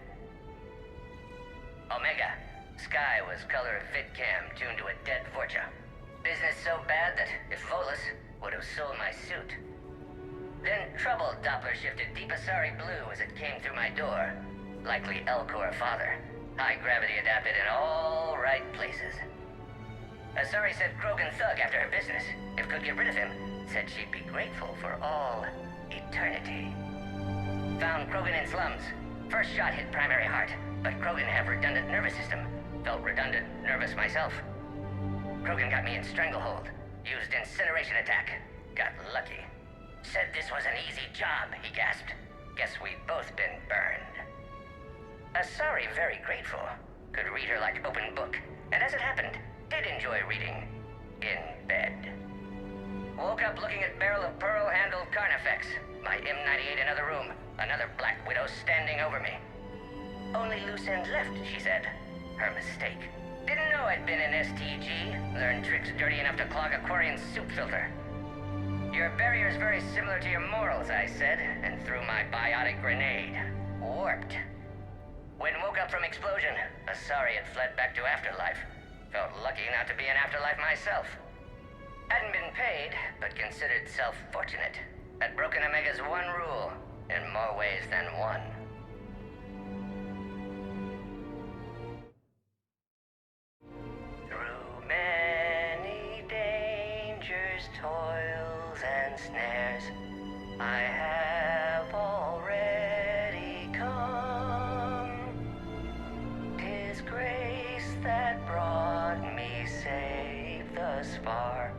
Speaker 21: Omega. Sky was color of VidCam tuned to a dead Forcha. Business so bad that if Volus would have sold my suit. Then trouble Doppler shifted Deep Asari blue as it came through my door. Likely Elcor father. High gravity adapted in all right places. Asari said Krogan thug after her business. If could get rid of him, said she'd be grateful for all eternity. Found Krogan in slums. First shot hit primary heart, but Krogan have redundant nervous system. Felt redundant, nervous myself. Krogan got me in stranglehold. Used incineration attack. Got lucky. Said this was an easy job, he gasped. Guess we'd both been burned. Asari very grateful. Could read her like open book. And as it happened, did enjoy reading. In bed. Woke up looking at barrel of pearl-handled Carnifex. My M98 in other room. Another Black Widow standing over me. Only loose end left, she said. Her mistake. Didn't know I'd been in STG. Learned tricks dirty enough to clog a Quarian soup filter. Your barrier's very similar to your morals, I said, and threw my biotic grenade. Warped. When woke up from explosion, Asari had fled back to Afterlife. Felt lucky not to be in Afterlife myself. Hadn't been paid, but considered self-fortunate. Had broken Omega's one rule, in more ways than one. Through many dangers, toils, and snares, I have already come. 'Tis grace that brought me safe thus far,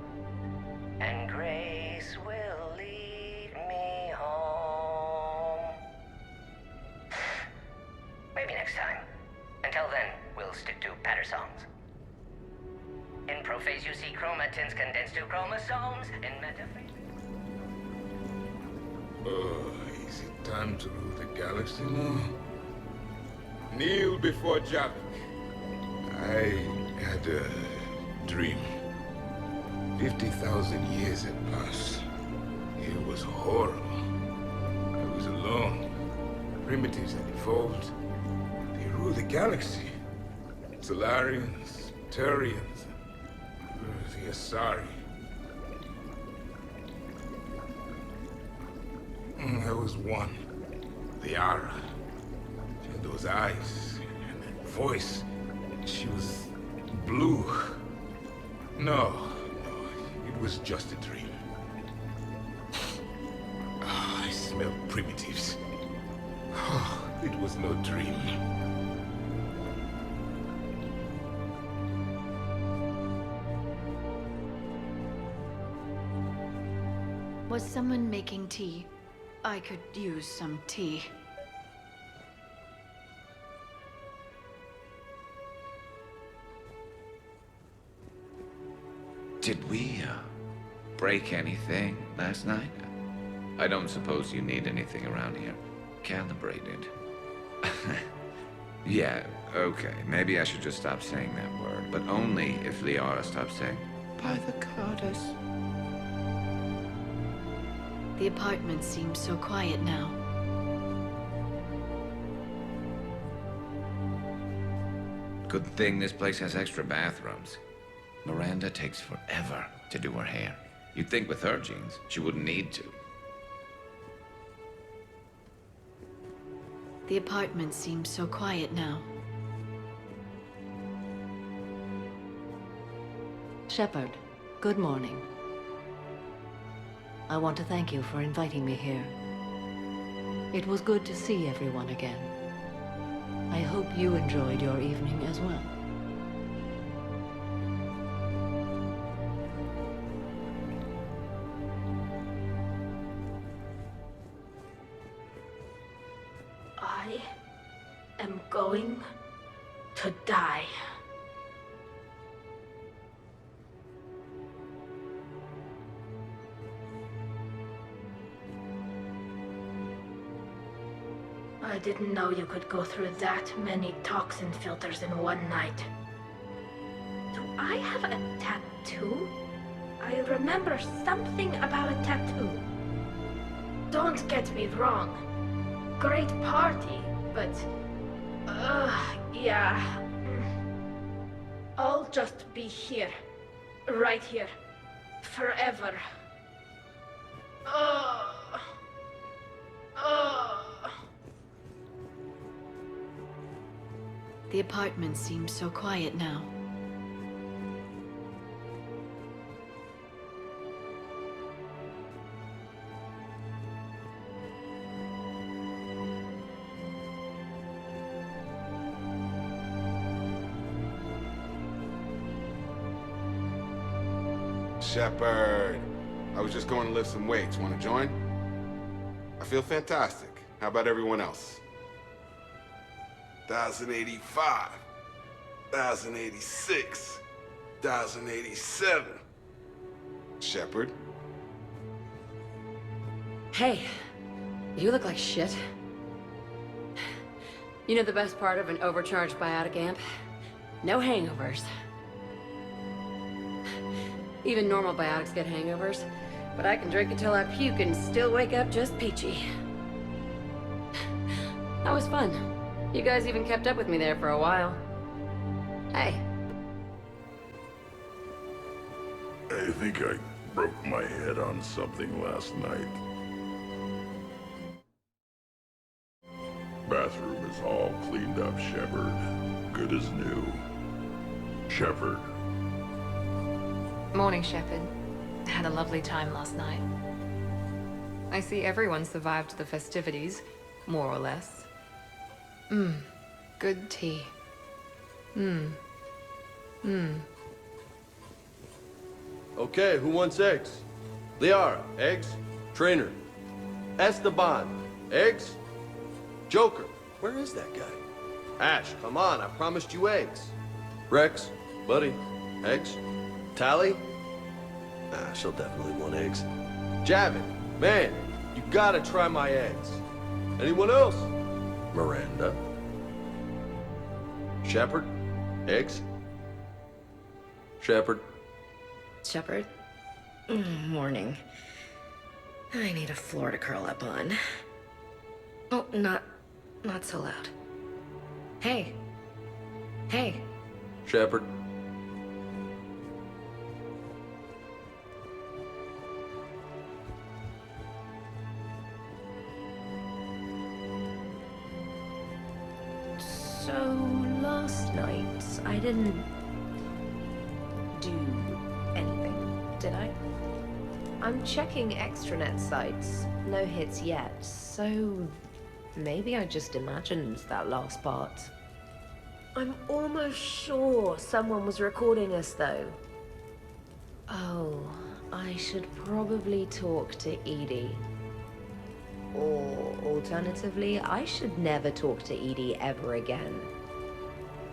Speaker 21: and grace will lead me home. Maybe next time. Until then, we'll stick to patter songs. In prophase you see chromatins condensed to chromosomes. In metaphase...
Speaker 17: Oh, is it time to rule the galaxy now? Kneel before Javik. I had a dream. 50,000 years had passed. It was horrible. I was alone. Primitives had evolved. They ruled the galaxy. Solarians, Turians, the Asari. There was one, the Ara. She had those eyes and that voice. She was blue. No, it was just a dream. Oh, I smelled primitives. Oh, it was no dream.
Speaker 12: Was someone making tea? I could use some tea.
Speaker 10: Did we, break anything last night? I don't suppose you need anything around here. Calibrated. Yeah, okay. Maybe I should just stop saying that word, but only if Liara stops saying, by the goddess.
Speaker 12: The apartment seems so quiet now.
Speaker 10: Good thing this place has extra bathrooms. Miranda takes forever to do her hair. You'd think with her genes, she wouldn't need to.
Speaker 12: The apartment seems so quiet now.
Speaker 16: Shepard, good morning. I want to thank you for inviting me here. It was good to see everyone again. I hope you enjoyed your evening as well.
Speaker 11: I am going going to die. I didn't know you could go through that many toxin filters in one night. Do I have a tattoo? I remember something about a tattoo. Don't get me wrong. Great party, but... yeah. I'll just be here. Right here. Forever.
Speaker 16: The apartment seems so quiet now.
Speaker 8: Shepard, I was just going to lift some weights. Want to join? I feel fantastic. How about everyone else? 1,085, 1,086, 1,087. Shepard?
Speaker 13: Hey, you look like shit. You know the best part of an overcharged biotic amp? No hangovers. Even normal biotics get hangovers, but I can drink until I puke and still wake up just peachy. That was fun. You guys even kept up with me there for a while. Hey.
Speaker 14: I think I broke my head on something last night. Bathroom is all cleaned up, Shepard. Good as new. Shepard.
Speaker 3: Morning, Shepard. Had a lovely time last night. I see everyone survived the festivities, more or less. Good tea.
Speaker 5: Okay, who wants eggs? Liara, eggs. Trainer. Esteban, eggs. Joker, where is that guy? Ash, come on, I promised you eggs. Rex, buddy, eggs. Tally? Nah, she'll definitely want eggs. Javin, man, you gotta try my eggs. Anyone else? Miranda. Shepard, eggs. Shepard.
Speaker 19: Shepard? Morning. I need a floor to curl up on. Oh, not so loud. Hey. Hey.
Speaker 5: Shepard.
Speaker 6: So, last night, I didn't do anything, did I? I'm checking extranet sites. No hits yet, so maybe I just imagined that last part. I'm almost sure someone was recording us, though. Oh, I should probably talk to Edie. Or, alternatively, I should never talk to Edie ever again.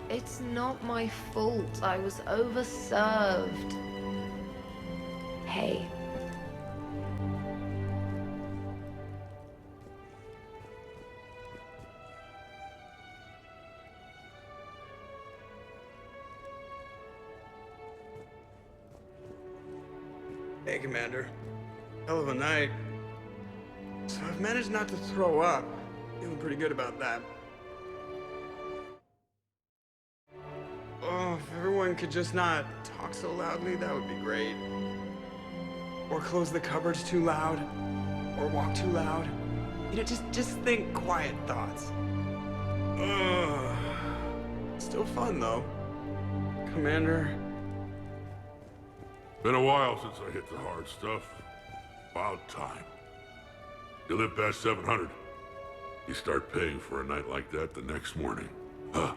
Speaker 6: It's not my fault. I was overserved. Hey.
Speaker 7: Hey, Commander. Hell of a night. So I've managed not to throw up. Feeling pretty good about that. Oh, if everyone could just not talk so loudly, that would be great. Or close the cupboards too loud. Or walk too loud. You know, just think quiet thoughts. Ugh. Still fun, though. Commander.
Speaker 14: Been a while since I hit the hard stuff. About time. You live past 700. You start paying for a night like that the next morning. Huh?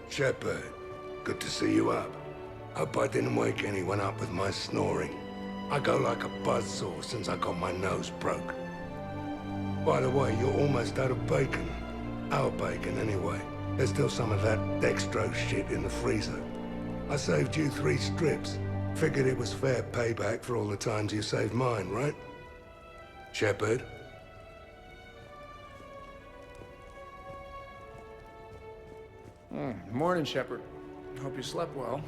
Speaker 15: Shepard, good to see you up. Hope I didn't wake anyone up with my snoring. I go like a buzzsaw since I got my nose broke. By the way, you're almost out of bacon. Our bacon, anyway. There's still some of that dextrose shit in the freezer. I saved you 3 strips. Figured it was fair payback for all the times you saved mine, right? Shepard?
Speaker 2: Morning, Shepard. Hope you slept well.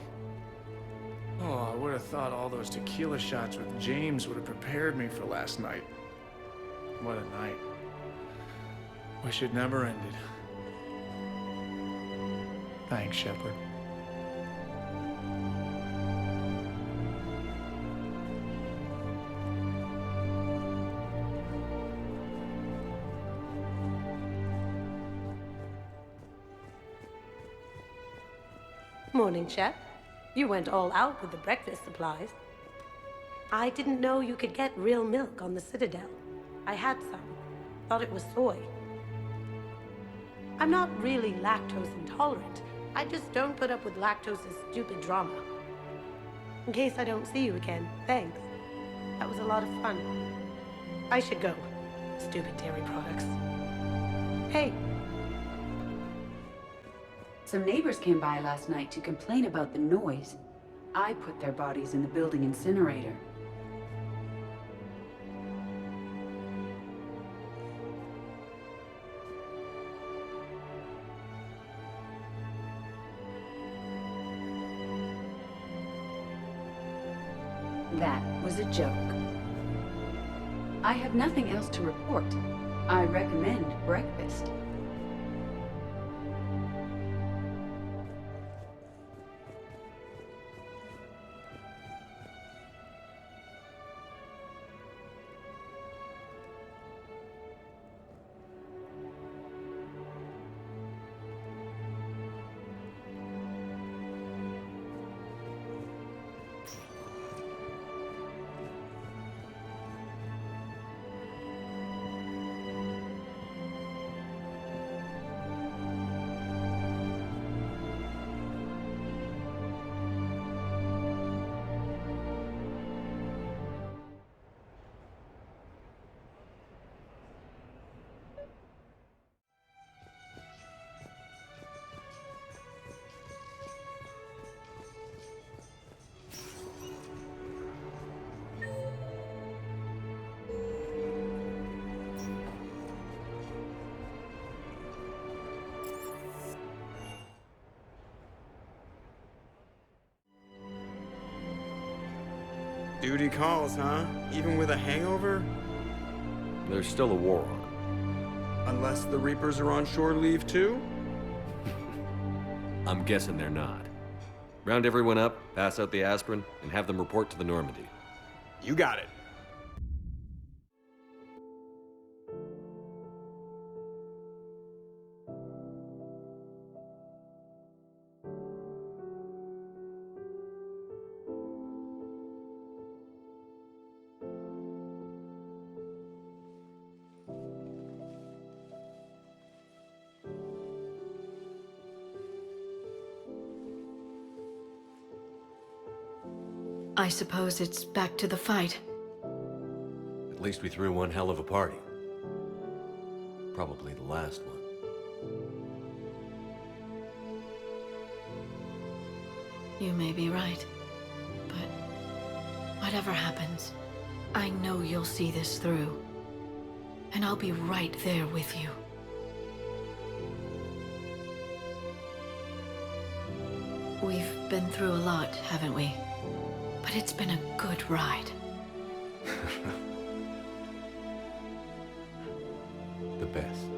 Speaker 2: Oh, I would have thought all those tequila shots with James would have prepared me for last night. What a night. Wish it never ended. Thanks, Shepard.
Speaker 4: Morning, Chef. You went all out with the breakfast supplies. I didn't know you could get real milk on the Citadel. I had some. Thought it was soy. I'm not really lactose intolerant. I just don't put up with lactose's stupid drama. In case I don't see you again, thanks. That was a lot of fun. I should go. Stupid dairy products. Hey.
Speaker 9: Some neighbors came by last night to complain about the noise. I put their bodies in the building incinerator. That was a joke. I have nothing else to report. I recommend breakfast.
Speaker 7: Duty calls, huh? Even with a hangover?
Speaker 1: There's still a war on.
Speaker 7: Unless the Reapers are on shore leave too?
Speaker 1: I'm guessing they're not. Round everyone up, pass out the aspirin, and have them report to the Normandy.
Speaker 7: You got it.
Speaker 12: I suppose it's back to the fight.
Speaker 1: At least we threw one hell of a party. Probably the last one.
Speaker 12: You may be right. But whatever happens, I know you'll see this through. And I'll be right there with you. We've been through a lot, haven't we? But it's been a good ride.
Speaker 1: The best.